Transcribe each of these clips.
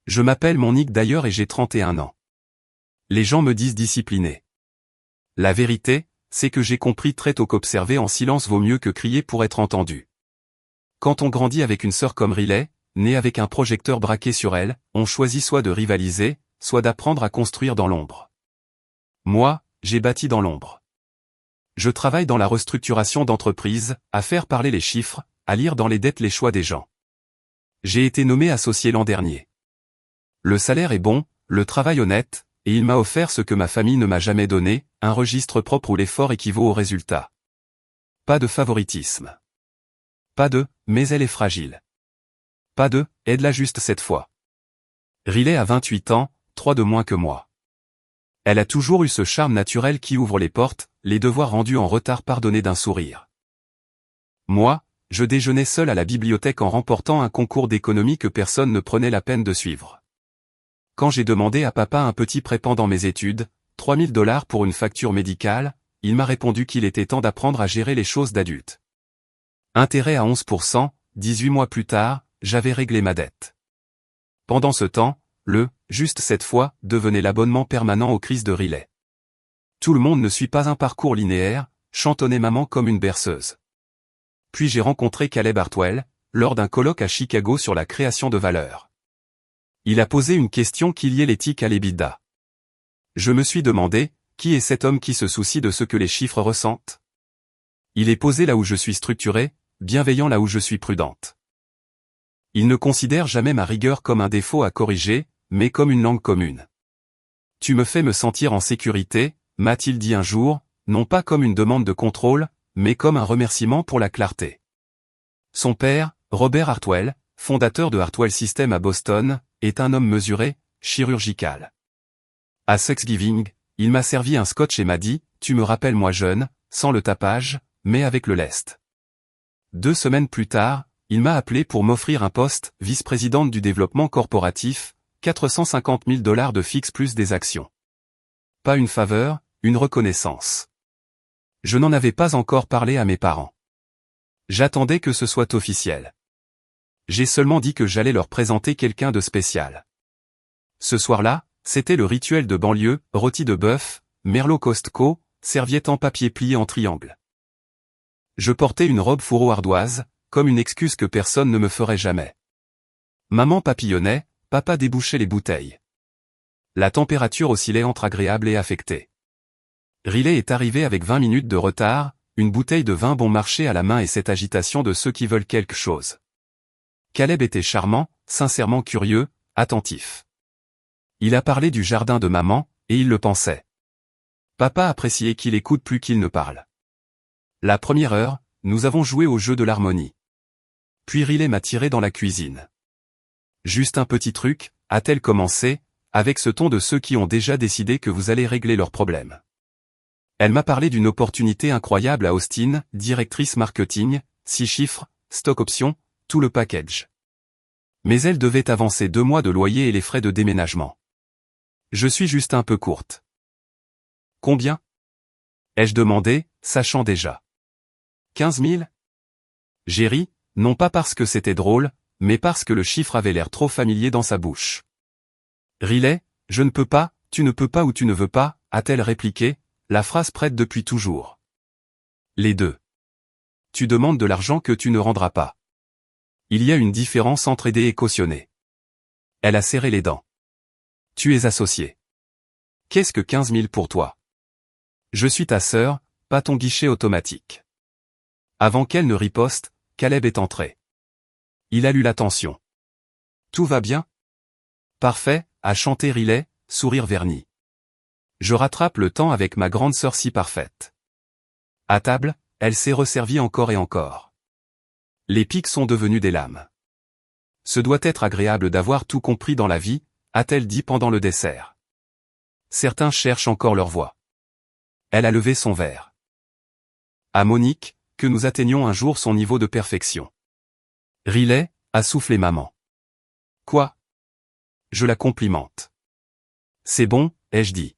Je m'appelle Monique d'ailleurs et j'ai 31 ans. Les gens me disent discipliné. La vérité, c'est que j'ai compris très tôt qu'observer en silence vaut mieux que crier pour être entendu. Quand on grandit avec une sœur comme Riley, née avec un projecteur braqué sur elle, on choisit soit de rivaliser, soit d'apprendre à construire dans l'ombre. Moi, j'ai bâti dans l'ombre. Je travaille dans la restructuration d'entreprises, à faire parler les chiffres, à lire dans les dettes les choix des gens. J'ai été nommé associé l'an dernier. Le salaire est bon, le travail honnête, et il m'a offert ce que ma famille ne m'a jamais donné, un registre propre où l'effort équivaut au résultat. Pas de favoritisme. Pas de « mais elle est fragile ». Pas de « aide-la juste cette fois ». Riley a 28 ans, 3 de moins que moi. Elle a toujours eu ce charme naturel qui ouvre les portes, les devoirs rendus en retard pardonnés d'un sourire. Moi, je déjeunais seul à la bibliothèque en remportant un concours d'économie que personne ne prenait la peine de suivre. Quand j'ai demandé à papa un petit prêt pendant mes études, $3000 pour une facture médicale, il m'a répondu qu'il était temps d'apprendre à gérer les choses d'adulte. Intérêt à 11%, 18 mois plus tard, j'avais réglé ma dette. Pendant ce temps, juste cette fois, devenait l'abonnement permanent aux crises de Riley. Tout le monde ne suit pas un parcours linéaire, chantonnait maman comme une berceuse. Puis j'ai rencontré Caleb Hartwell, lors d'un colloque à Chicago sur la création de valeur. Il a posé une question qui liait l'éthique à l'EBITDA. Je me suis demandé, qui est cet homme qui se soucie de ce que les chiffres ressentent? Il est posé là où je suis structuré, bienveillant là où je suis prudente. Il ne considère jamais ma rigueur comme un défaut à corriger, mais comme une langue commune. Tu me fais me sentir en sécurité, m'a-t-il dit un jour, non pas comme une demande de contrôle, mais comme un remerciement pour la clarté. Son père, Robert Hartwell, fondateur de Hartwell System à Boston, est un homme mesuré, chirurgical. À Thanksgiving, il m'a servi un scotch et m'a dit, tu me rappelles moi jeune, sans le tapage, mais avec le lest. 2 semaines plus tard, il m'a appelé pour m'offrir un poste, vice-présidente du développement corporatif, $450 000 de fixe plus des actions. Pas une faveur, une reconnaissance. Je n'en avais pas encore parlé à mes parents. J'attendais que ce soit officiel. J'ai seulement dit que j'allais leur présenter quelqu'un de spécial. Ce soir-là, c'était le rituel de banlieue, rôti de bœuf, merlot Costco, serviette en papier plié en triangle. Je portais une robe fourreau ardoise, comme une excuse que personne ne me ferait jamais. Maman papillonnait, papa débouchait les bouteilles. La température oscillait entre agréable et affectée. Riley est arrivé avec 20 minutes de retard, une bouteille de vin bon marché à la main et cette agitation de ceux qui veulent quelque chose. Caleb était charmant, sincèrement curieux, attentif. Il a parlé du jardin de maman, et il le pensait. Papa appréciait qu'il écoute plus qu'il ne parle. La première heure, nous avons joué au jeu de l'harmonie. Puis Riley m'a tiré dans la cuisine. Juste un petit truc, a-t-elle commencé, avec ce ton de ceux qui ont déjà décidé que vous allez régler leurs problèmes. Elle m'a parlé d'une opportunité incroyable à Austin, directrice marketing, 6 chiffres, stock options, tout le package. Mais elle devait avancer 2 mois de loyer et les frais de déménagement. Je suis juste un peu courte. Combien? Ai-je demandé, sachant déjà. 15 000? J'ai ri, non pas parce que c'était drôle, mais parce que le chiffre avait l'air trop familier dans sa bouche. Riley, je ne peux pas, tu ne peux pas ou tu ne veux pas, a-t-elle répliqué, la phrase prête depuis toujours. Les deux. Tu demandes de l'argent que tu ne rendras pas. Il y a une différence entre aider et cautionner. Elle a serré les dents. Tu es associé. Qu'est-ce que 15 000 pour toi? Je suis ta sœur, pas ton guichet automatique. Avant qu'elle ne riposte, Caleb est entré. Il a lu l'attention. Tout va bien? Parfait, a chanté Riley, sourire verni. Je rattrape le temps avec ma grande sœur si parfaite. À table, elle s'est resservie encore et encore. Les pics sont devenus des lames. Ce doit être agréable d'avoir tout compris dans la vie, a-t-elle dit pendant le dessert. Certains cherchent encore leur voie. Elle a levé son verre. À Monique, que nous atteignions un jour son niveau de perfection. Riley, a soufflé maman. Quoi? Je la complimente. C'est bon, ai-je dit.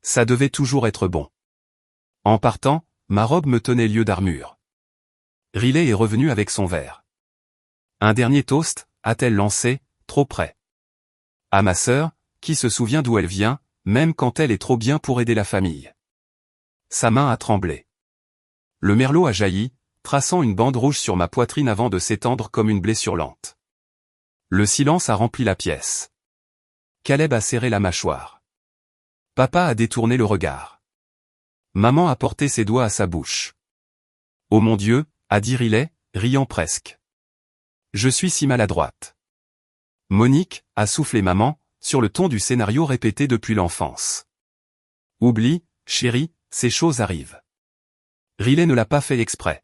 Ça devait toujours être bon. En partant, ma robe me tenait lieu d'armure. Riley est revenu avec son verre. Un dernier toast, a-t-elle lancé, trop près. À ma sœur, qui se souvient d'où elle vient, même quand elle est trop bien pour aider la famille. Sa main a tremblé. Le merlot a jailli, traçant une bande rouge sur ma poitrine avant de s'étendre comme une blessure lente. Le silence a rempli la pièce. Caleb a serré la mâchoire. Papa a détourné le regard. Maman a porté ses doigts à sa bouche. Oh mon Dieu, a dit Riley, riant presque. Je suis si maladroite. Monique, a soufflé maman, sur le ton du scénario répété depuis l'enfance. Oublie, chérie, ces choses arrivent. Riley ne l'a pas fait exprès.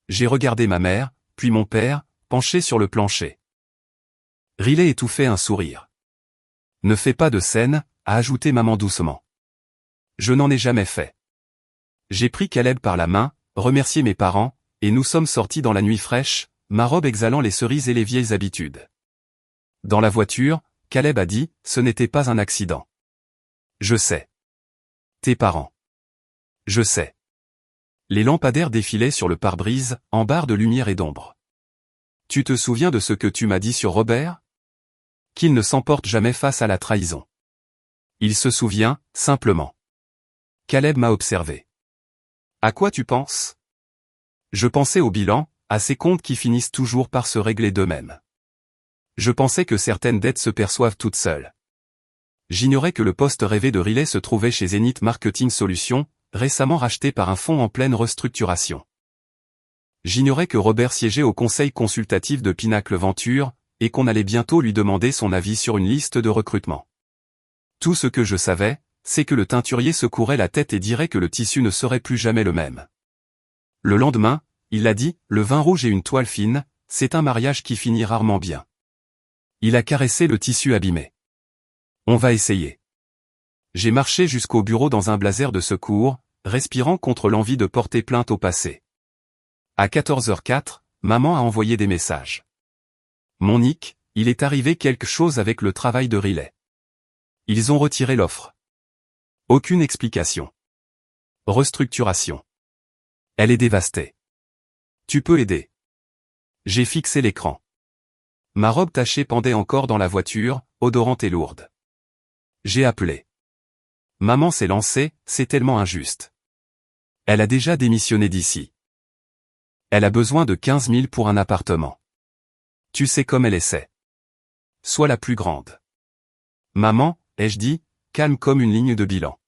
J'ai regardé ma mère, puis mon père, penché sur le plancher. Riley étouffait un sourire. Ne fais pas de scène, a ajouté maman doucement. Je n'en ai jamais fait. J'ai pris Caleb par la main, remercié mes parents, et nous sommes sortis dans la nuit fraîche, ma robe exhalant les cerises et les vieilles habitudes. Dans la voiture, Caleb a dit, ce n'était pas un accident. Je sais. Tes parents. Je sais. Les lampadaires défilaient sur le pare-brise, en barre de lumière et d'ombre. Tu te souviens de ce que tu m'as dit sur Robert? Qu'il ne s'emporte jamais face à la trahison. Il se souvient, simplement. Caleb m'a observé. À quoi tu penses? Je pensais au bilan, à ces comptes qui finissent toujours par se régler d'eux-mêmes. Je pensais que certaines dettes se perçoivent toutes seules. J'ignorais que le poste rêvé de Riley se trouvait chez Zenith Marketing Solutions, récemment racheté par un fonds en pleine restructuration. J'ignorais que Robert siégeait au conseil consultatif de Pinacle Venture, et qu'on allait bientôt lui demander son avis sur une liste de recrutement. Tout ce que je savais, c'est que le teinturier secourait la tête et dirait que le tissu ne serait plus jamais le même. Le lendemain, il a dit, le vin rouge et une toile fine, c'est un mariage qui finit rarement bien. Il a caressé le tissu abîmé. On va essayer. J'ai marché jusqu'au bureau dans un blazer de secours, respirant contre l'envie de porter plainte au passé. À 14h04, maman a envoyé des messages. Monique, il est arrivé quelque chose avec le travail de Riley. Ils ont retiré l'offre. Aucune explication. Restructuration. Elle est dévastée. Tu peux aider. J'ai fixé l'écran. Ma robe tachée pendait encore dans la voiture, odorante et lourde. J'ai appelé. Maman s'est lancée, c'est tellement injuste. Elle a déjà démissionné d'ici. Elle a besoin de 15 000 pour un appartement. Tu sais comme elle essaie. Sois la plus grande. Maman, ai-je dit, calme comme une ligne de bilan.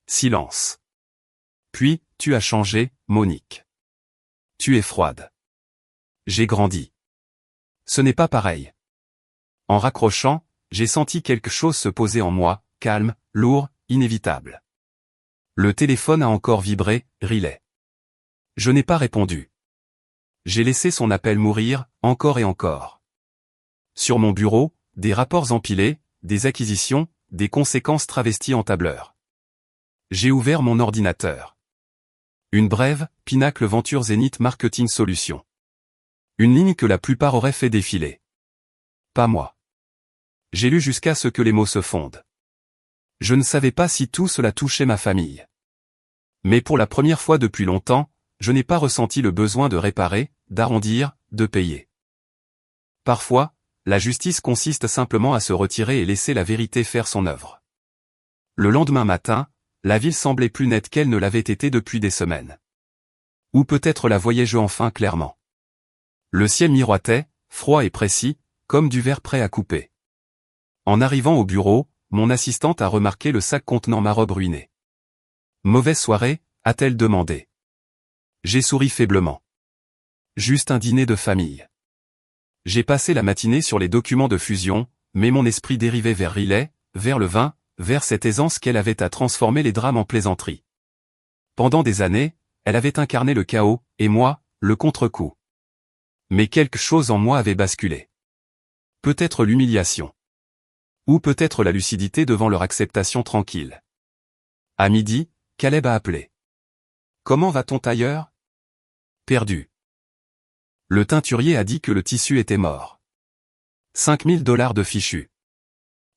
Silence. Puis, tu as changé, Monique. Tu es froide. J'ai grandi. Ce n'est pas pareil. En raccrochant, j'ai senti quelque chose se poser en moi, calme, lourd, inévitable. Le téléphone a encore vibré, Riley. Je n'ai pas répondu. J'ai laissé son appel mourir, encore et encore. Sur mon bureau, des rapports empilés, des acquisitions, des conséquences travesties en tableur. J'ai ouvert mon ordinateur. Une brève, Pinacle Venture Zenith Marketing Solutions. Une ligne que la plupart auraient fait défiler. Pas moi. J'ai lu jusqu'à ce que les mots se fondent. Je ne savais pas si tout cela touchait ma famille. Mais pour la première fois depuis longtemps, je n'ai pas ressenti le besoin de réparer, d'arrondir, de payer. Parfois, la justice consiste simplement à se retirer et laisser la vérité faire son œuvre. Le lendemain matin, la ville semblait plus nette qu'elle ne l'avait été depuis des semaines. Ou peut-être la voyais-je enfin clairement. Le ciel miroitait, froid et précis, comme du verre prêt à couper. En arrivant au bureau, mon assistante a remarqué le sac contenant ma robe ruinée. Mauvaise soirée, a-t-elle demandé. J'ai souri faiblement. Juste un dîner de famille. J'ai passé la matinée sur les documents de fusion, mais mon esprit dérivait vers Riley, vers le vin, vers cette aisance qu'elle avait à transformer les drames en plaisanteries. Pendant des années, elle avait incarné le chaos, et moi, le contre-coup. Mais quelque chose en moi avait basculé. Peut-être l'humiliation. Ou peut-être la lucidité devant leur acceptation tranquille. À midi, Caleb a appelé. Comment va ton tailleur? Perdu. Le teinturier a dit que le tissu était mort. 5 000 $ de fichu.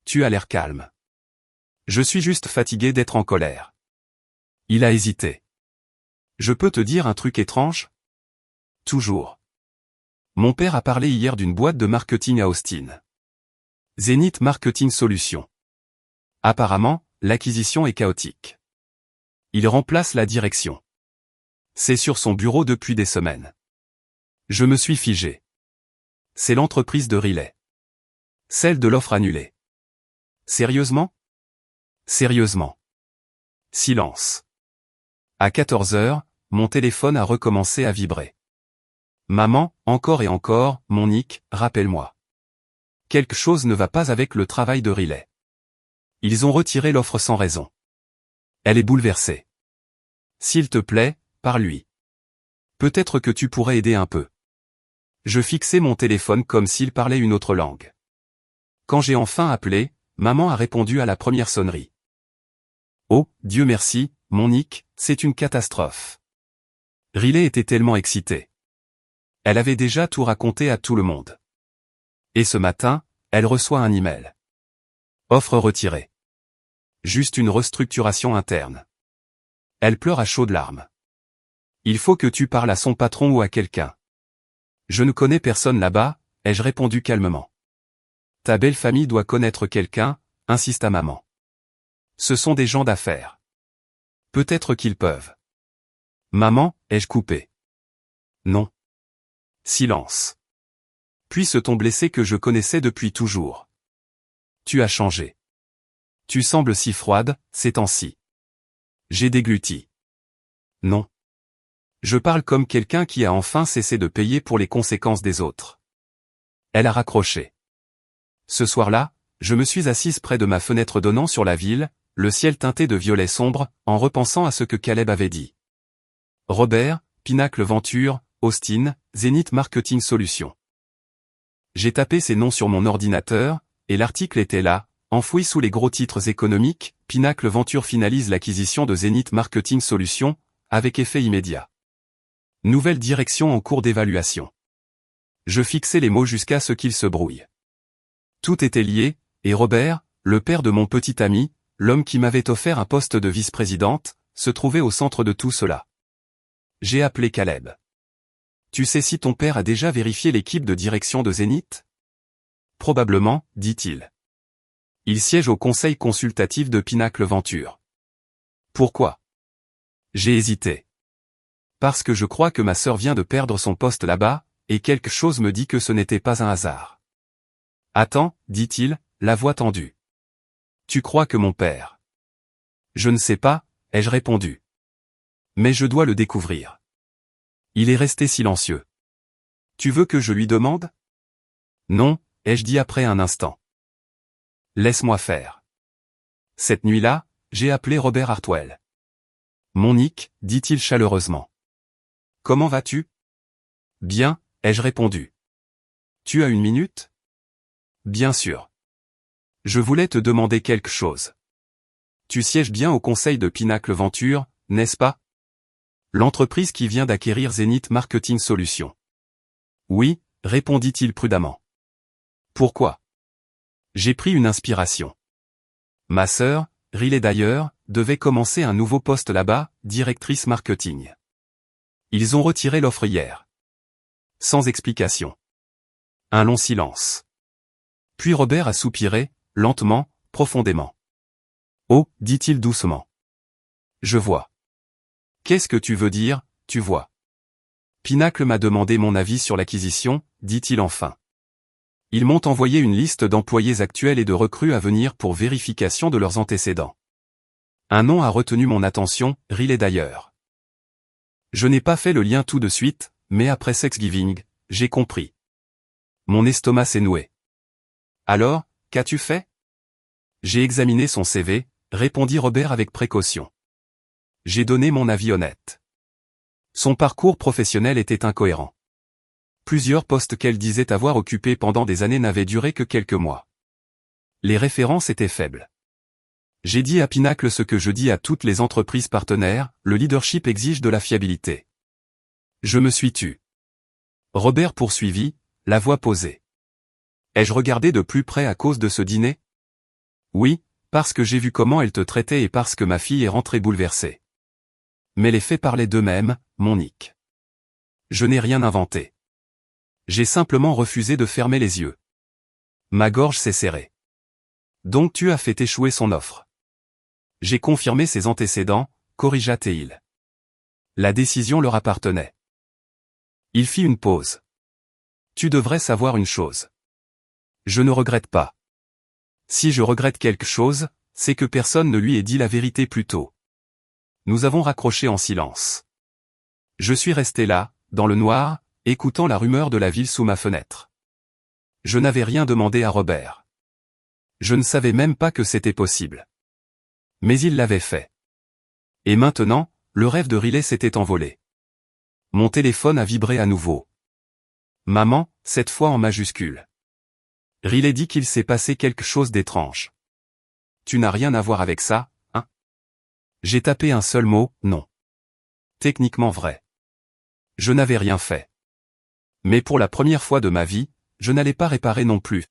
Tu as l'air calme. Je suis juste fatigué d'être en colère. Il a hésité. Je peux te dire un truc étrange? Toujours. Mon père a parlé hier d'une boîte de marketing à Austin. Zenith Marketing Solutions. Apparemment, l'acquisition est chaotique. Il remplace la direction. C'est sur son bureau depuis des semaines. Je me suis figé. C'est l'entreprise de Riley. Celle de l'offre annulée. Sérieusement? Sérieusement. Silence. À 14 heures, mon téléphone a recommencé à vibrer. Maman, encore et encore, Monique, rappelle-moi. Quelque chose ne va pas avec le travail de Riley. Ils ont retiré l'offre sans raison. Elle est bouleversée. S'il te plaît, parle-lui. Peut-être que tu pourrais aider un peu. Je fixais mon téléphone comme s'il parlait une autre langue. Quand j'ai enfin appelé, maman a répondu à la première sonnerie. Oh, Dieu merci, Monique, c'est une catastrophe. Riley était tellement excitée. Elle avait déjà tout raconté à tout le monde. Et ce matin, elle reçoit un email. Offre retirée. Juste une restructuration interne. Elle pleure à chaudes larmes. Il faut que tu parles à son patron ou à quelqu'un. Je ne connais personne là-bas, ai-je répondu calmement. Ta belle famille doit connaître quelqu'un, insista maman. Ce sont des gens d'affaires. Peut-être qu'ils peuvent. Maman, ai-je coupé. Non. Silence. Puis ce ton blessé que je connaissais depuis toujours. Tu as changé. Tu sembles si froide, ces temps-ci. J'ai dégluti. Non. Je parle comme quelqu'un qui a enfin cessé de payer pour les conséquences des autres. Elle a raccroché. Ce soir-là, je me suis assise près de ma fenêtre donnant sur la ville, le ciel teinté de violet sombre, en repensant à ce que Caleb avait dit. Robert, Pinacle Venture, Austin, Zenith Marketing Solutions. J'ai tapé ces noms sur mon ordinateur, et l'article était là, enfoui sous les gros titres économiques, Pinacle Venture finalise l'acquisition de Zenith Marketing Solutions, avec effet immédiat. Nouvelle direction en cours d'évaluation. Je fixais les mots jusqu'à ce qu'ils se brouillent. Tout était lié, et Robert, le père de mon petit ami, l'homme qui m'avait offert un poste de vice-présidente, se trouvait au centre de tout cela. J'ai appelé Caleb. Tu sais si ton père a déjà vérifié l'équipe de direction de Zenith? Probablement, dit-il. Il siège au conseil consultatif de Pinacle Venture. Pourquoi? J'ai hésité. Parce que je crois que ma sœur vient de perdre son poste là-bas, et quelque chose me dit que ce n'était pas un hasard. Attends, dit-il, la voix tendue. Tu crois que mon père? Je ne sais pas, ai-je répondu. Mais je dois le découvrir. Il est resté silencieux. Tu veux que je lui demande? Non, ai-je dit après un instant. Laisse-moi faire. Cette nuit-là, j'ai appelé Robert Hartwell. Monique, dit-il chaleureusement. Comment vas-tu? Bien, ai-je répondu. Tu as une minute? Bien sûr. Je voulais te demander quelque chose. Tu sièges bien au conseil de Pinacle Venture, n'est-ce pas? L'entreprise qui vient d'acquérir Zenith Marketing Solutions. Oui, répondit-il prudemment. Pourquoi? J'ai pris une inspiration. Ma sœur, Riley d'ailleurs, devait commencer un nouveau poste là-bas, directrice marketing. Ils ont retiré l'offre hier. Sans explication. Un long silence. Puis Robert a soupiré, lentement, profondément. Oh, dit-il doucement. Je vois. Qu'est-ce que tu veux dire, tu vois? Pinacle m'a demandé mon avis sur l'acquisition, dit-il enfin. Ils m'ont envoyé une liste d'employés actuels et de recrues à venir pour vérification de leurs antécédents. Un nom a retenu mon attention, Riley d'ailleurs. Je n'ai pas fait le lien tout de suite, mais après Thanksgiving, j'ai compris. Mon estomac s'est noué. Alors, qu'as-tu fait? J'ai examiné son CV, répondit Robert avec précaution. J'ai donné mon avis honnête. Son parcours professionnel était incohérent. Plusieurs postes qu'elle disait avoir occupés pendant des années n'avaient duré que quelques mois. Les références étaient faibles. J'ai dit à Pinacle ce que je dis à toutes les entreprises partenaires, le leadership exige de la fiabilité. Je me suis tu. Robert poursuivit, la voix posée. Ai-je regardé de plus près à cause de ce dîner? Oui, parce que j'ai vu comment elle te traitait et parce que ma fille est rentrée bouleversée. Mais les faits parlaient d'eux-mêmes, Monique. Je n'ai rien inventé. J'ai simplement refusé de fermer les yeux. Ma gorge s'est serrée. Donc tu as fait échouer son offre. J'ai confirmé ses antécédents, corrigea Théil. La décision leur appartenait. Il fit une pause. Tu devrais savoir une chose. Je ne regrette pas. Si je regrette quelque chose, c'est que personne ne lui ait dit la vérité plus tôt. Nous avons raccroché en silence. Je suis resté là, dans le noir, écoutant la rumeur de la ville sous ma fenêtre. Je n'avais rien demandé à Robert. Je ne savais même pas que c'était possible. Mais il l'avait fait. Et maintenant, le rêve de Riley s'était envolé. Mon téléphone a vibré à nouveau. Maman, cette fois en majuscule. Riley dit qu'il s'est passé quelque chose d'étrange. Tu n'as rien à voir avec ça, hein? J'ai tapé un seul mot, non. Techniquement vrai. Je n'avais rien fait. Mais pour la première fois de ma vie, je n'allais pas réparer non plus.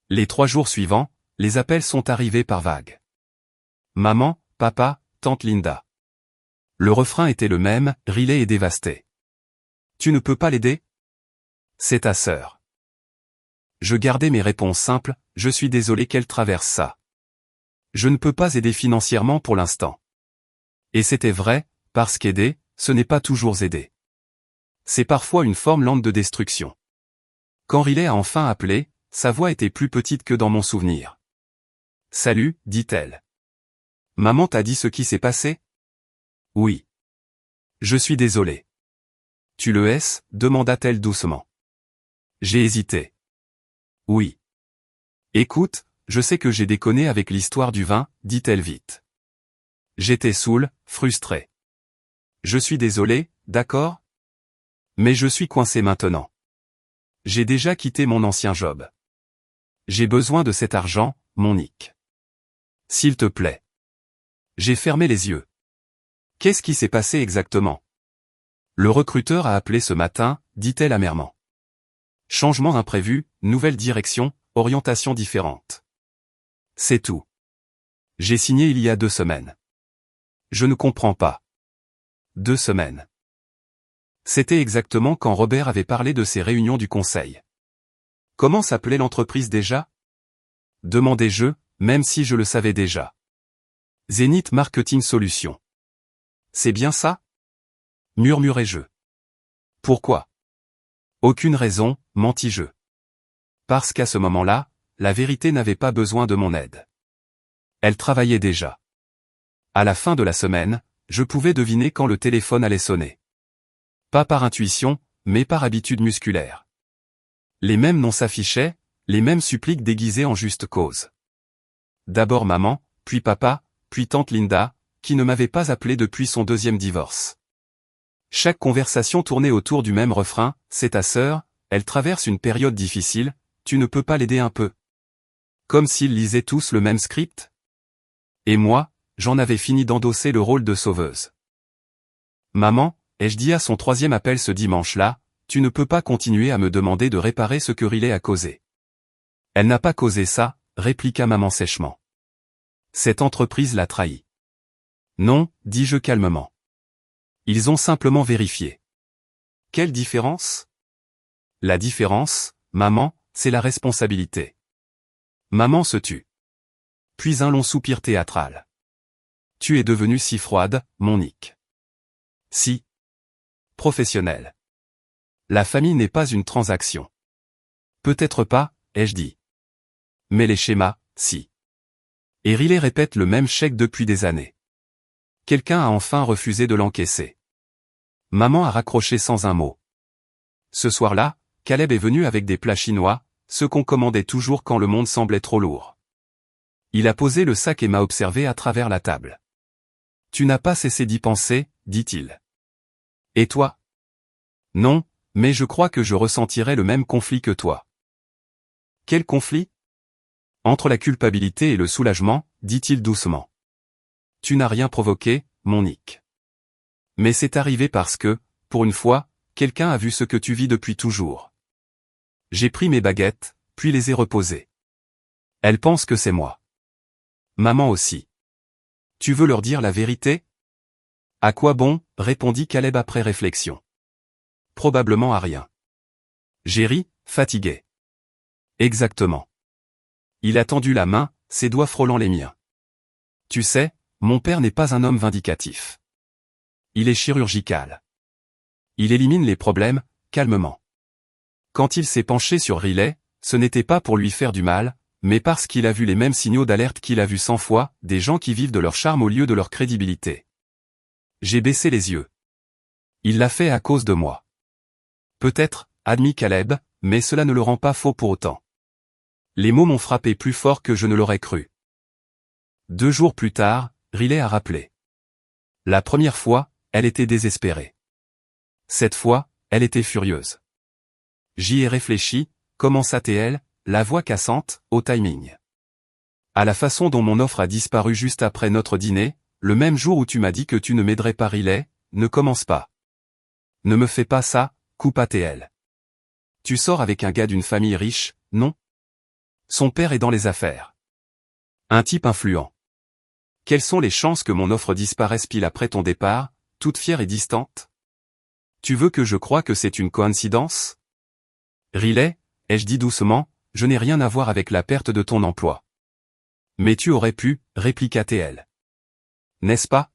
Les 3 jours suivants, les appels sont arrivés par vagues. Maman, papa, tante Linda. Le refrain était le même, Riley est dévasté. Tu ne peux pas l'aider? C'est ta sœur. Je gardais mes réponses simples, je suis désolé qu'elle traverse ça. Je ne peux pas aider financièrement pour l'instant. Et c'était vrai, parce qu'aider, ce n'est pas toujours aider. C'est parfois une forme lente de destruction. Quand Riley a enfin appelé, sa voix était plus petite que dans mon souvenir. Salut, dit-elle. Maman t'a dit ce qui s'est passé? Oui. Je suis désolé. Tu le hais? Demanda-t-elle doucement. J'ai hésité. Oui. Écoute, je sais que j'ai déconné avec l'histoire du vin, dit-elle vite. J'étais saoul, frustré. Je suis désolé, d'accord? Mais je suis coincé maintenant. J'ai déjà quitté mon ancien job. J'ai besoin de cet argent, mon Nick. S'il te plaît. J'ai fermé les yeux. Qu'est-ce qui s'est passé exactement? Le recruteur a appelé ce matin, dit-elle amèrement. Changement imprévu, nouvelle direction, orientation différente. C'est tout. J'ai signé il y a 2 semaines. Je ne comprends pas. 2 semaines. C'était exactement quand Robert avait parlé de ces réunions du conseil. Comment s'appelait l'entreprise déjà? Demandai-je, même si je le savais déjà. Zenith Marketing Solutions. C'est bien ça? Murmurai-je. Pourquoi? Aucune raison, mentis-je. Parce qu'à ce moment-là, la vérité n'avait pas besoin de mon aide. Elle travaillait déjà. À la fin de la semaine, je pouvais deviner quand le téléphone allait sonner. Pas par intuition, mais par habitude musculaire. Les mêmes noms s'affichaient, les mêmes suppliques déguisées en juste cause. D'abord maman, puis papa, puis tante Linda, qui ne m'avait pas appelé depuis son 2e divorce. Chaque conversation tournait autour du même refrain, c'est ta sœur, elle traverse une période difficile, tu ne peux pas l'aider un peu. Comme s'ils lisaient tous le même script. Et moi, j'en avais fini d'endosser le rôle de sauveuse. Maman, ai-je dit à son 3e appel ce dimanche-là, tu ne peux pas continuer à me demander de réparer ce que Riley a causé. Elle n'a pas causé ça, répliqua maman sèchement. Cette entreprise l'a trahi. Non, dis-je calmement. Ils ont simplement vérifié. Quelle différence? La différence, maman, c'est la responsabilité. Maman se tut. Puis un long soupir théâtral. Tu es devenue si froide, mon Nick. Si. Professionnelle. La famille n'est pas une transaction. Peut-être pas, ai-je dit. Mais les schémas, si. Et Riley répète le même chèque depuis des années. Quelqu'un a enfin refusé de l'encaisser. Maman a raccroché sans un mot. Ce soir-là, Caleb est venu avec des plats chinois, ceux qu'on commandait toujours quand le monde semblait trop lourd. Il a posé le sac et m'a observé à travers la table. Tu n'as pas cessé d'y penser, dit-il. Et toi? Non, mais je crois que je ressentirais le même conflit que toi. Quel conflit? Entre la culpabilité et le soulagement, dit-il doucement. Tu n'as rien provoqué, mon Nick. Mais c'est arrivé parce que, pour une fois, quelqu'un a vu ce que tu vis depuis toujours. J'ai pris mes baguettes, puis les ai reposées. Elle pense que c'est moi. Maman aussi. Tu veux leur dire la vérité? À quoi bon, répondit Caleb après réflexion. Probablement à rien. J'ai ri, fatigué. Exactement. Il a tendu la main, ses doigts frôlant les miens. Tu sais, mon père n'est pas un homme vindicatif. Il est chirurgical. Il élimine les problèmes, calmement. Quand il s'est penché sur Riley, ce n'était pas pour lui faire du mal, mais parce qu'il a vu les mêmes signaux d'alerte qu'il a vus 100 fois, des gens qui vivent de leur charme au lieu de leur crédibilité. J'ai baissé les yeux. Il l'a fait à cause de moi. Peut-être, admit Caleb, mais cela ne le rend pas faux pour autant. Les mots m'ont frappé plus fort que je ne l'aurais cru. 2 jours plus tard, Riley a rappelé. La première fois, elle était désespérée. Cette fois, elle était furieuse. J'y ai réfléchi, commença-t-elle, la voix cassante, au timing. À la façon dont mon offre a disparu juste après notre dîner, le même jour où tu m'as dit que tu ne m'aiderais pas Riley, ne commence pas. Ne me fais pas ça, coupa-t-elle. Tu sors avec un gars d'une famille riche, non? Son père est dans les affaires. Un type influent. Quelles sont les chances que mon offre disparaisse pile après ton départ, toute fière et distante? Tu veux que je croie que c'est une coïncidence? Riley, ai-je dit doucement, je n'ai rien à voir avec la perte de ton emploi. Mais tu aurais pu, répliqua-t-elle. N'est-ce pas?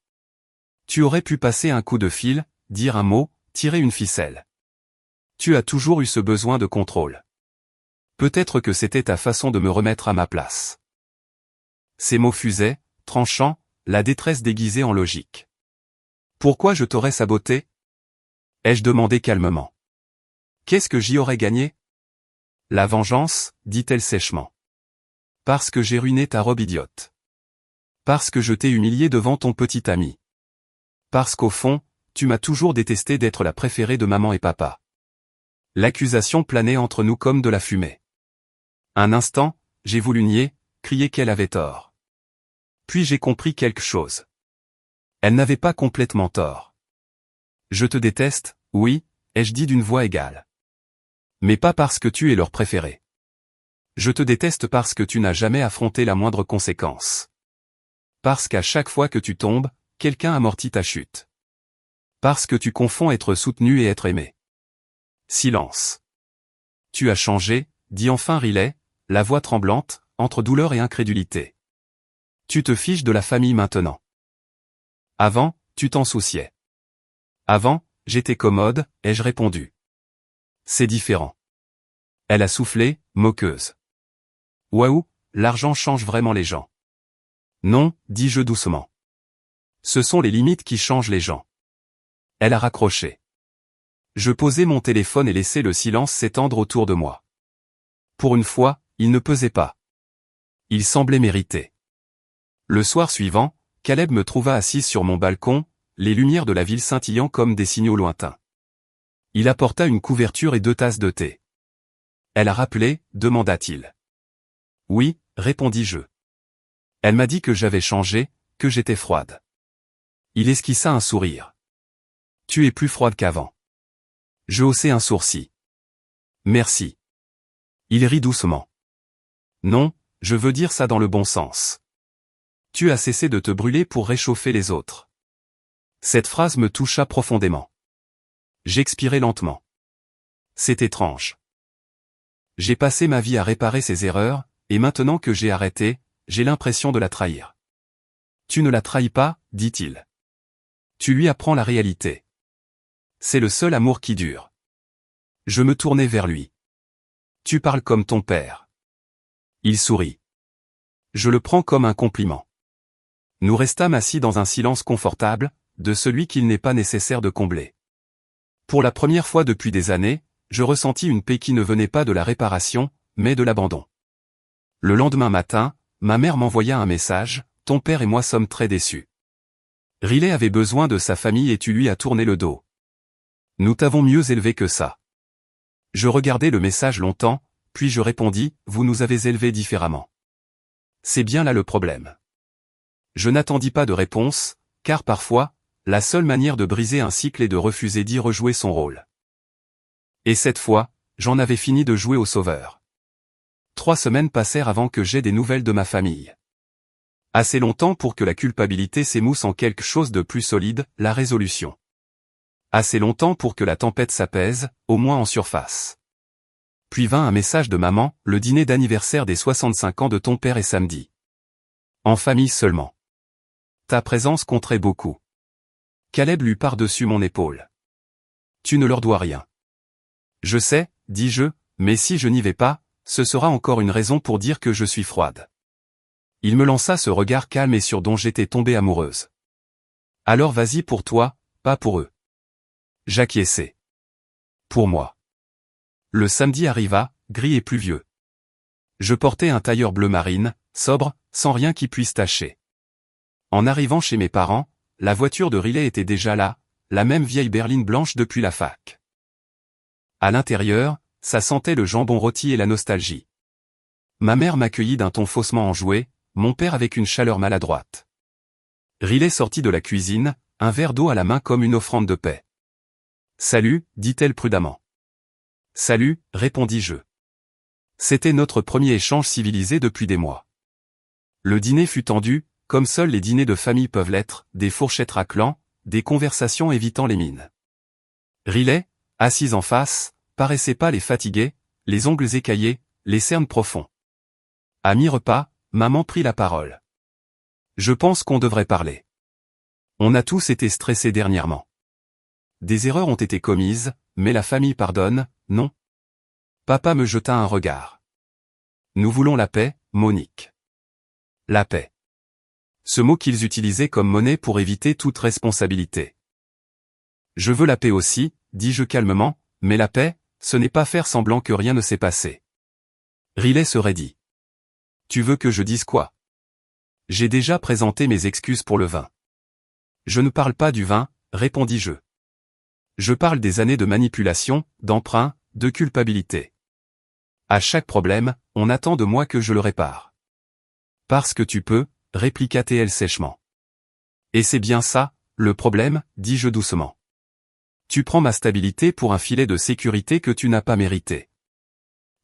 Tu aurais pu passer un coup de fil, dire un mot, tirer une ficelle. Tu as toujours eu ce besoin de contrôle. Peut-être que c'était ta façon de me remettre à ma place. Ces mots fusaient, tranchant, la détresse déguisée en logique. Pourquoi je t'aurais saboté? Ai-je demandé calmement. Qu'est-ce que j'y aurais gagné? La vengeance, dit-elle sèchement. Parce que j'ai ruiné ta robe idiote. Parce que je t'ai humilié devant ton petit ami. Parce qu'au fond, tu m'as toujours détesté d'être la préférée de maman et papa. L'accusation planait entre nous comme de la fumée. Un instant, j'ai voulu nier, crier qu'elle avait tort. Puis j'ai compris quelque chose. Elle n'avait pas complètement tort. Je te déteste, oui, ai-je dit d'une voix égale. Mais pas parce que tu es leur préféré. Je te déteste parce que tu n'as jamais affronté la moindre conséquence. Parce qu'à chaque fois que tu tombes, quelqu'un amortit ta chute. Parce que tu confonds être soutenu et être aimé. Silence. Tu as changé, dit enfin Riley, la voix tremblante, entre douleur et incrédulité. Tu te fiches de la famille maintenant. Avant, tu t'en souciais. Avant, j'étais commode, ai-je répondu. C'est différent. Elle a soufflé, moqueuse. Waouh, l'argent change vraiment les gens. Non, dis-je doucement. Ce sont les limites qui changent les gens. Elle a raccroché. Je posai mon téléphone et laissai le silence s'étendre autour de moi. Pour une fois, il ne pesait pas. Il semblait mériter. Le soir suivant, Caleb me trouva assise sur mon balcon, les lumières de la ville scintillant comme des signaux lointains. Il apporta une couverture et 2 tasses de thé. Elle a rappelé, demanda-t-il. Oui, répondis-je. Elle m'a dit que j'avais changé, que j'étais froide. Il esquissa un sourire. Tu es plus froide qu'avant. Je haussai un sourcil. Merci. Il rit doucement. Non, je veux dire ça dans le bon sens. Tu as cessé de te brûler pour réchauffer les autres. Cette phrase me toucha profondément. J'expirai lentement. C'est étrange. J'ai passé ma vie à réparer ces erreurs, et maintenant que j'ai arrêté, j'ai l'impression de la trahir. Tu ne la trahis pas, dit-il. Tu lui apprends la réalité. C'est le seul amour qui dure. Je me tournai vers lui. Tu parles comme ton père. Il sourit. Je le prends comme un compliment. Nous restâmes assis dans un silence confortable, de celui qu'il n'est pas nécessaire de combler. Pour la première fois depuis des années, je ressentis une paix qui ne venait pas de la réparation, mais de l'abandon. Le lendemain matin, ma mère m'envoya un message, ton père et moi sommes très déçus. Riley avait besoin de sa famille et tu lui as tourné le dos. Nous t'avons mieux élevé que ça. Je regardai le message longtemps, puis je répondis, vous nous avez élevés différemment. C'est bien là le problème. Je n'attendis pas de réponse, car parfois, la seule manière de briser un cycle est de refuser d'y rejouer son rôle. Et cette fois, j'en avais fini de jouer au sauveur. 3 semaines passèrent avant que j'aie des nouvelles de ma famille. Assez longtemps pour que la culpabilité s'émousse en quelque chose de plus solide, la résolution. Assez longtemps pour que la tempête s'apaise, au moins en surface. Puis vint un message de maman, le dîner d'anniversaire des 65 ans de ton père est samedi. En famille seulement. Ta présence compterait beaucoup. Caleb lut par-dessus mon épaule. Tu ne leur dois rien. Je sais, dis-je, mais si je n'y vais pas, ce sera encore une raison pour dire que je suis froide. Il me lança ce regard calme et sûr dont j'étais tombée amoureuse. Alors vas-y pour toi, pas pour eux. J'acquiesçai. Pour moi. Le samedi arriva, gris et pluvieux. Je portais un tailleur bleu marine, sobre, sans rien qui puisse tacher. En arrivant chez mes parents, la voiture de Riley était déjà là, la même vieille berline blanche depuis la fac. À l'intérieur, ça sentait le jambon rôti et la nostalgie. Ma mère m'accueillit d'un ton faussement enjoué, mon père avec une chaleur maladroite. Riley sortit de la cuisine, un verre d'eau à la main comme une offrande de paix. « Salut », dit-elle prudemment. « Salut », répondis-je. C'était notre premier échange civilisé depuis des mois. Le dîner fut tendu, comme seuls les dîners de famille peuvent l'être, des fourchettes raclant, des conversations évitant les mines. Riley, assise en face, paraissait pâle et fatiguée, les ongles écaillés, les cernes profonds. À mi-repas, maman prit la parole. « Je pense qu'on devrait parler. On a tous été stressés dernièrement. Des erreurs ont été commises, mais la famille pardonne, non ?» Papa me jeta un regard. « Nous voulons la paix, Monique. » La paix. Ce mot qu'ils utilisaient comme monnaie pour éviter toute responsabilité. « Je veux la paix aussi, dis-je calmement, mais la paix, ce n'est pas faire semblant que rien ne s'est passé. » Riley se raidit. « Tu veux que je dise quoi ? J'ai déjà présenté mes excuses pour le vin. »« Je ne parle pas du vin, » répondis-je. « Je parle des années de manipulation, d'emprunt, de culpabilité. À chaque problème, on attend de moi que je le répare. »« Parce que tu peux, » répliqua-t-elle sèchement. « Et c'est bien ça, le problème, dis-je doucement. Tu prends ma stabilité pour un filet de sécurité que tu n'as pas mérité. »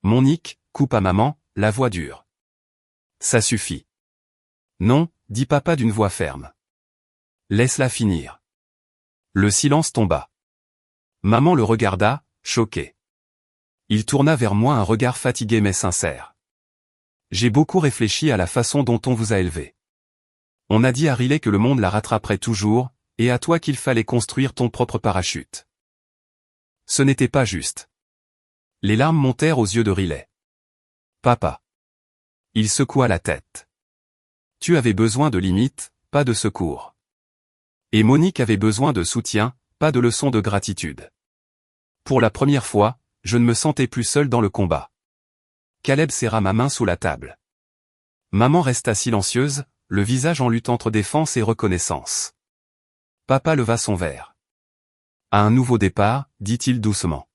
Monique, coupa maman, la voix dure. « Ça suffit. »« Non, » dit papa d'une voix ferme. « Laisse-la finir. » Le silence tomba. Maman le regarda, choquée. Il tourna vers moi un regard fatigué mais sincère. « J'ai beaucoup réfléchi à la façon dont on vous a élevé. On a dit à Riley que le monde la rattraperait toujours, et à toi qu'il fallait construire ton propre parachute. Ce n'était pas juste. » Les larmes montèrent aux yeux de Riley. « Papa. » Il secoua la tête. « Tu avais besoin de limites, pas de secours. Et Monique avait besoin de soutien, pas de leçons de gratitude. Pour la première fois, je ne me sentais plus seul dans le combat. » Caleb serra ma main sous la table. Maman resta silencieuse, le visage en lutte entre défense et reconnaissance. Papa leva son verre. « À un nouveau départ, dit-il doucement. »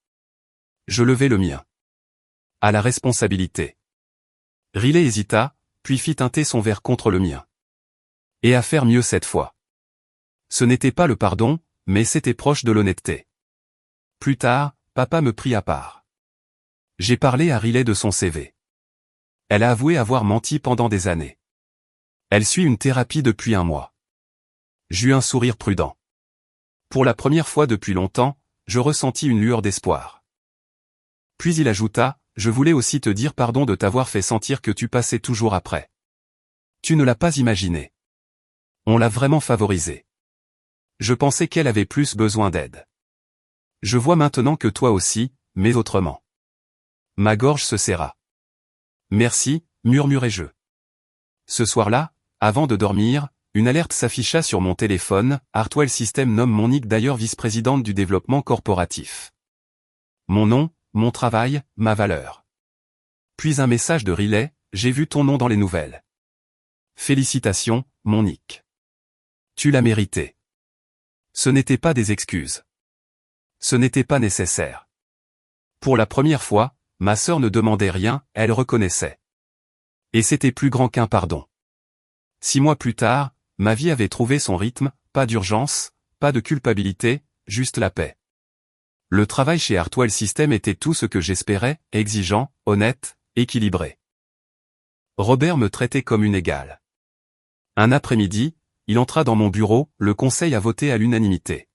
Je levai le mien. « À la responsabilité. » Riley hésita, puis fit teinter son verre contre le mien. « Et à faire mieux cette fois. » Ce n'était pas le pardon, mais c'était proche de l'honnêteté. Plus tard, papa me prit à part. J'ai parlé à Riley de son CV. Elle a avoué avoir menti pendant des années. Elle suit une thérapie depuis 1 mois. J'eus un sourire prudent. Pour la première fois depuis longtemps, je ressentis une lueur d'espoir. Puis il ajouta, « Je voulais aussi te dire pardon de t'avoir fait sentir que tu passais toujours après. Tu ne l'as pas imaginé. On l'a vraiment favorisée. Je pensais qu'elle avait plus besoin d'aide. Je vois maintenant que toi aussi, mais autrement. » Ma gorge se serra. « Merci, » murmurai-je. Ce soir-là, avant de dormir, une alerte s'afficha sur mon téléphone, Hartwell System nomme Monique d'ailleurs vice-présidente du développement corporatif. Mon nom, mon travail, ma valeur. Puis un message de Riley, « J'ai vu ton nom dans les nouvelles. Félicitations, Monique. Tu l'as mérité. » Ce n'était pas des excuses. Ce n'était pas nécessaire. Pour la première fois, ma sœur ne demandait rien, elle reconnaissait. Et c'était plus grand qu'un pardon. 6 mois plus tard, ma vie avait trouvé son rythme, pas d'urgence, pas de culpabilité, juste la paix. Le travail chez Hartwell System était tout ce que j'espérais, exigeant, honnête, équilibré. Robert me traitait comme une égale. Un après-midi, il entra dans mon bureau, le conseil a voté à l'unanimité.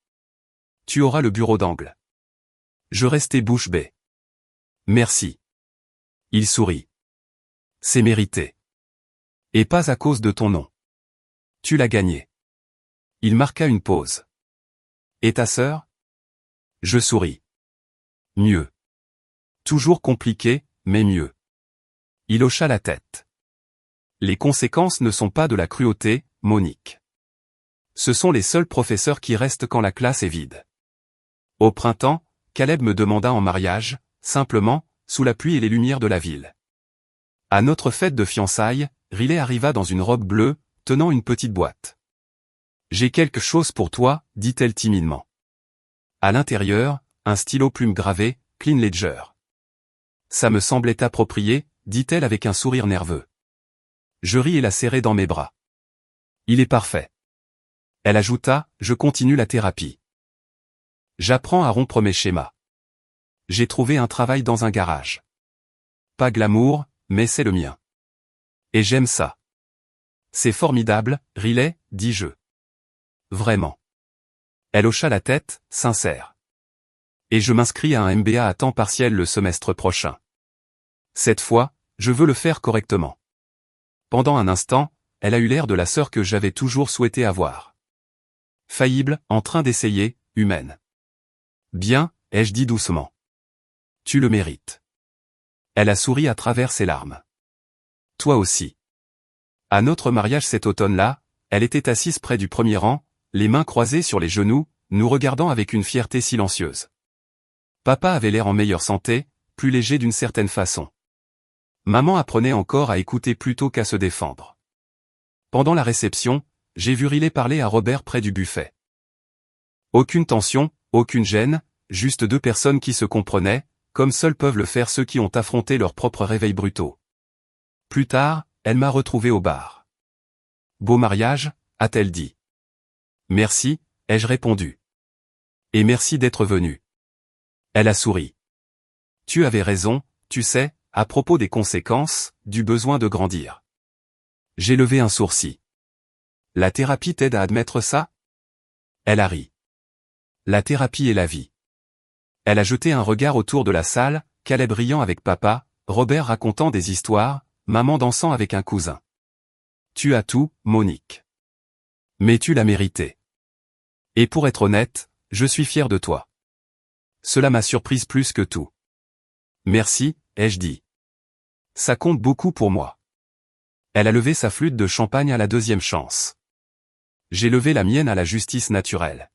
Tu auras le bureau d'angle. Je restai bouche bée. Merci. Il sourit. C'est mérité. Et pas à cause de ton nom. Tu l'as gagné. Il marqua une pause. Et ta sœur? Je souris. Mieux. Toujours compliqué, mais mieux. Il hocha la tête. Les conséquences ne sont pas de la cruauté, Monique. Ce sont les seuls professeurs qui restent quand la classe est vide. Au printemps, Caleb me demanda en mariage, simplement, sous la pluie et les lumières de la ville. À notre fête de fiançailles, Riley arriva dans une robe bleue, tenant une petite boîte. « J'ai quelque chose pour toi, dit-elle timidement. À l'intérieur, un stylo plume gravé, Clean Ledger. Ça me semblait approprié, dit-elle avec un sourire nerveux. Je ris et la serrai dans mes bras. Il est parfait. Elle ajouta, je continue la thérapie. J'apprends à rompre mes schémas. J'ai trouvé un travail dans un garage. Pas glamour, mais c'est le mien. Et j'aime ça. C'est formidable, Riley, dis-je. Vraiment. Elle hocha la tête, sincère. Et je m'inscris à un MBA à temps partiel le semestre prochain. Cette fois, je veux le faire correctement. Pendant un instant, elle a eu l'air de la sœur que j'avais toujours souhaité avoir. Faillible, en train d'essayer, humaine. Bien, ai-je dit doucement. Tu le mérites. Elle a souri à travers ses larmes. Toi aussi. À notre mariage cet automne-là, elle était assise près du premier rang, les mains croisées sur les genoux, nous regardant avec une fierté silencieuse. Papa avait l'air en meilleure santé, plus léger d'une certaine façon. Maman apprenait encore à écouter plutôt qu'à se défendre. Pendant la réception, j'ai vu Riley parler à Robert près du buffet. Aucune tension, aucune gêne, juste deux personnes qui se comprenaient, comme seuls peuvent le faire ceux qui ont affronté leurs propres réveils brutaux. Plus tard, elle m'a retrouvé au bar. Beau mariage, a-t-elle dit. Merci, ai-je répondu. Et merci d'être venu. Elle a souri. Tu avais raison, tu sais, à propos des conséquences, du besoin de grandir. J'ai levé un sourcil. La thérapie t'aide à admettre ça? Elle a ri. La thérapie est la vie. Elle a jeté un regard autour de la salle, Caleb riant avec papa, Robert racontant des histoires, maman dansant avec un cousin. Tu as tout, Monique. Mais tu l'as mérité. Et pour être honnête, je suis fier de toi. Cela m'a surprise plus que tout. Merci, ai-je dit. Ça compte beaucoup pour moi. Elle a levé sa flûte de champagne à la deuxième chance. J'ai levé la mienne à la justice naturelle.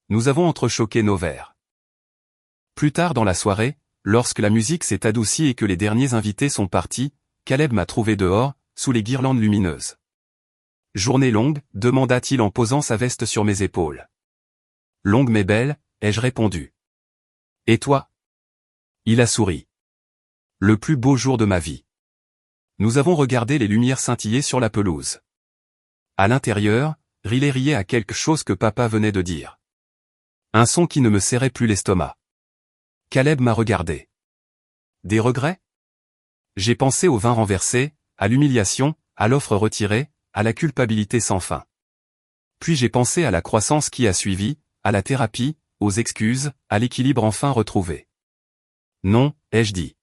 Nous avons entrechoqué nos verres. Plus tard dans la soirée, lorsque la musique s'est adoucie et que les derniers invités sont partis, Caleb m'a trouvé dehors, sous les guirlandes lumineuses. Journée longue, demanda-t-il en posant sa veste sur mes épaules. Longue mais belle, ai-je répondu. Et toi? Il a souri. Le plus beau jour de ma vie. Nous avons regardé les lumières scintiller sur la pelouse. À l'intérieur, Riley riait à quelque chose que papa venait de dire. Un son qui ne me serrait plus l'estomac. Caleb m'a regardé. Des regrets? J'ai pensé au vin renversé, à l'humiliation, à l'offre retirée, à la culpabilité sans fin. Puis j'ai pensé à la croissance qui a suivi, à la thérapie, aux excuses, à l'équilibre enfin retrouvé. Non, ai-je dit.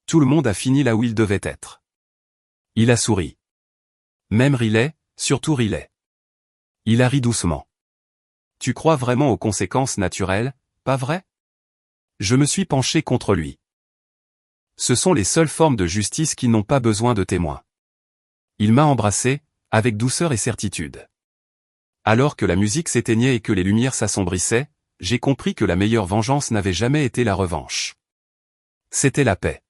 Tout le monde a fini là où il devait être. Il a souri. Même Riley, surtout Riley. Il a ri doucement. Tu crois vraiment aux conséquences naturelles, pas vrai? Je me suis penché contre lui. Ce sont les seules formes de justice qui n'ont pas besoin de témoins. Il m'a embrassé, avec douceur et certitude. Alors que la musique s'éteignait et que les lumières s'assombrissaient, j'ai compris que la meilleure vengeance n'avait jamais été la revanche. C'était la paix.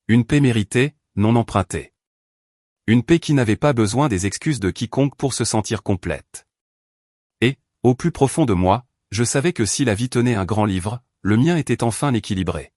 Une paix méritée, non empruntée. Une paix qui n'avait pas besoin des excuses de quiconque pour se sentir complète. Et, au plus profond de moi, je savais que si la vie tenait un grand livre, le mien était enfin équilibré.